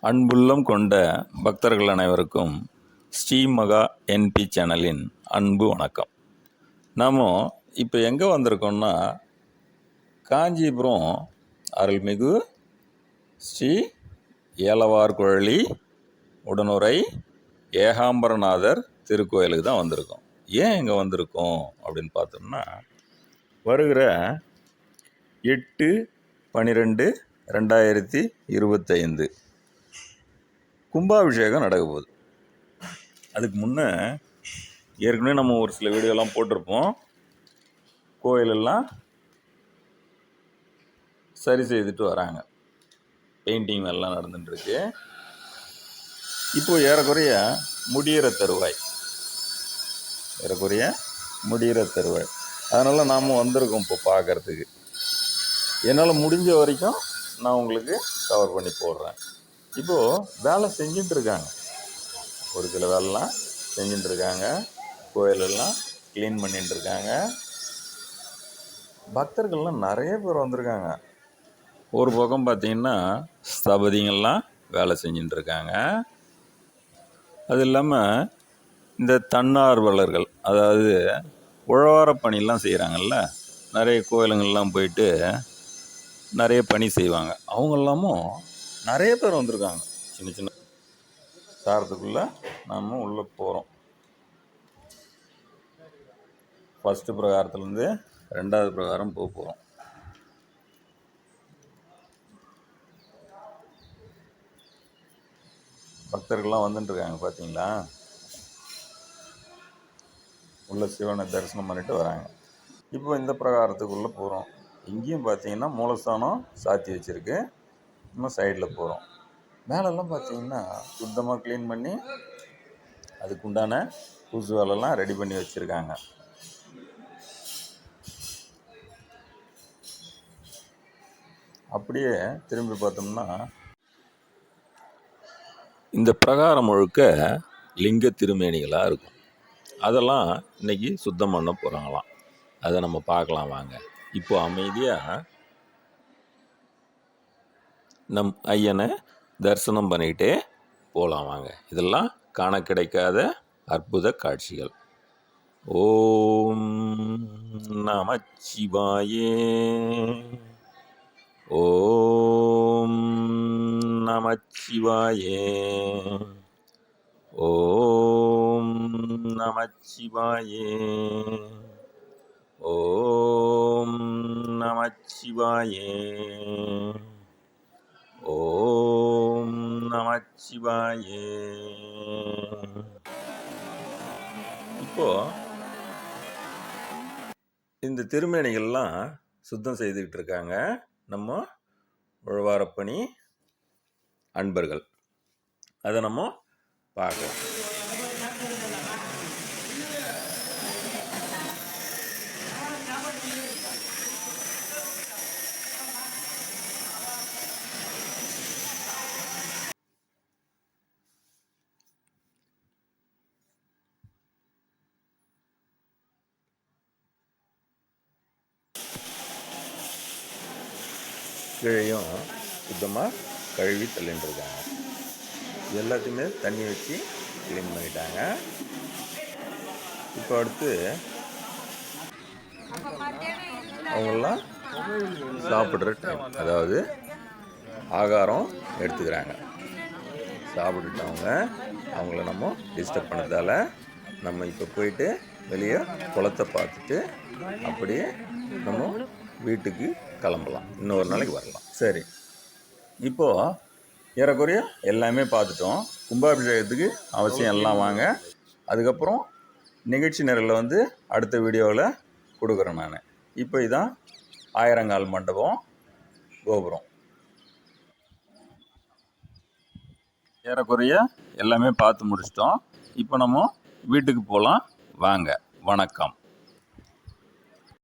அன்புள்ளம் கொண்ட பக்தர்கள் அனைவருக்கும் ஸ்ரீ மகா என்பி சேனலின் அன்பு வணக்கம். நாம் இப்போ எங்கே வந்திருக்கோம்னா, காஞ்சிபுரம் அருள்மிகு ஸ்ரீ ஏலவார்குழலி உடனுறை ஏகாம்பரநாதர் திருக்கோயிலுக்கு தான் வந்திருக்கோம். ஏன் இங்கே வந்திருக்கோம் அப்படின்னு பார்த்தோம்னா, வருகிற 8/12/2025 கும்பாபிஷேகம் நடக்க போகுது. அதுக்கு முன்னே ஏற்கனவே நம்ம ஒரு சில வீடியோலாம் போட்டிருப்போம். கோயிலெல்லாம் சரி செய்துட்டு வராங்க, பெயிண்டிங் எல்லாம் நடந்துட்டுருக்கு. இப்போது ஏறக்குறைய முடிகிற தருவாய். அதனால் நாம் வந்திருக்கோம் இப்போ பார்க்குறதுக்கு. என்னால் முடிஞ்ச வரைக்கும் நான் உங்களுக்கு கவர் பண்ணி போடுறேன். இப்போது வேலை செஞ்சிட்ருக்காங்க, ஒரு சில வேலைலாம் செஞ்சிட்ருக்காங்க. கோயிலெல்லாம் க்ளீன் பண்ணிட்டுருக்காங்க. பக்தர்கள்லாம் நிறைய பேர் வந்திருக்காங்க. ஒரு பக்கம் பார்த்திங்கன்னா ஸ்தபதிங்கள்லாம் வேலை செஞ்சிட்ருக்காங்க. அது இல்லாமல் இந்த தன்னார்வலர்கள், அதாவது உழவார பணியெல்லாம் செய்கிறாங்கல்ல, நிறைய கோயிலுங்கள்லாம் போயிட்டு நிறைய பணி செய்வாங்க. அவங்கெல்லாமும் நிறைய பேர் வந்திருக்காங்க. சின்ன சின்ன சாரத்துக்குள்ளே நாம் உள்ளே போகிறோம். ஃபஸ்ட்டு பிரகாரத்துலேருந்து 2வது பிரகாரம் போகிறோம். பக்தர்கள்லாம் வந்துட்டுருக்காங்க பார்த்தீங்களா. உள்ள சிவனை தரிசனம் பண்ணிட்டு வராங்க. இப்போ இந்த பிரகாரத்துக்குள்ளே போகிறோம். இங்கேயும் பார்த்தீங்கன்னா மூலஸ்தானம் சாத்தி வச்சுருக்கு. இன்னும் சைடில் போகிறோம். மேலெல்லாம் பார்த்தீங்கன்னா சுத்தமாக க்ளீன் பண்ணி அதுக்குண்டான பூசு வேலைலாம் ரெடி பண்ணி வச்சுருக்காங்க. அப்படியே திரும்பி பார்த்தோம்னா, இந்த பிரகாரம் முழுக்க லிங்க திருமேனிகளாக இருக்கும். அதெல்லாம் இன்றைக்கி சுத்தம் பண்ண போகிறாங்களாம். அதை நம்ம பார்க்கலாம் வாங்க. இப்போ அமைதியாக நம் ஐயனை தரிசனம் பண்ணிக்கிட்டே போகலாம் வாங்க. இதெல்லாம் காண கிடைக்காத அற்புத காட்சிகள். ஓம் நமச்சிவாயே, ஓம் நமச்சிவாயே, ஓம் நமச்சிவாயே, ஓம் நமச்சிவாயே, ஓம் நமச்சிவாயே. இப்போ இந்த திருமேனிகள்லாம் சுத்தம் செய்துக்கிட்டு இருக்காங்க நம்ம உழவாரப்பணி அன்பர்கள். அதை நம்ம பார்க்கலாம். கீழையும் சுத்தமாக கழுவி தள்ளிட்டுருக்காங்க. எல்லாத்தையுமே தண்ணி வச்சு க்ளீன் பண்ணிட்டாங்க. இப்போ அடுத்து அவங்களாம் சாப்பிட்ற டைம், அதாவது ஆகாரம் எடுத்துக்கிறாங்க. சாப்பிட்டுட்டவங்க அவங்கள நம்ம டிஸ்டர்ப் பண்ணதால் நம்ம இப்போ போயிட்டு வெளியே குளத்தை பார்த்துட்டு அப்படியே நம்ம வீட்டுக்கு கிளம்பலாம். இன்னொரு நாளைக்கு வரலாம். சரி, இப்போது ஏறக்குறைய எல்லாமே பார்த்துட்டோம். கும்பாபிஷேகத்துக்கு அவசியம் எல்லாம் வாங்க. அதுக்கப்புறம் நிகழ்ச்சி நிரலில் அடுத்த வீடியோவில் கொடுக்குறேன் நான். இப்போ இதான் ஆயிரங்கால் மண்டபம் கோபுரம். ஏறக்குறைய எல்லாமே பார்த்து முடிச்சிட்டோம். இப்போ நம்ம வீட்டுக்கு போகலாம் வாங்க. வணக்கம்.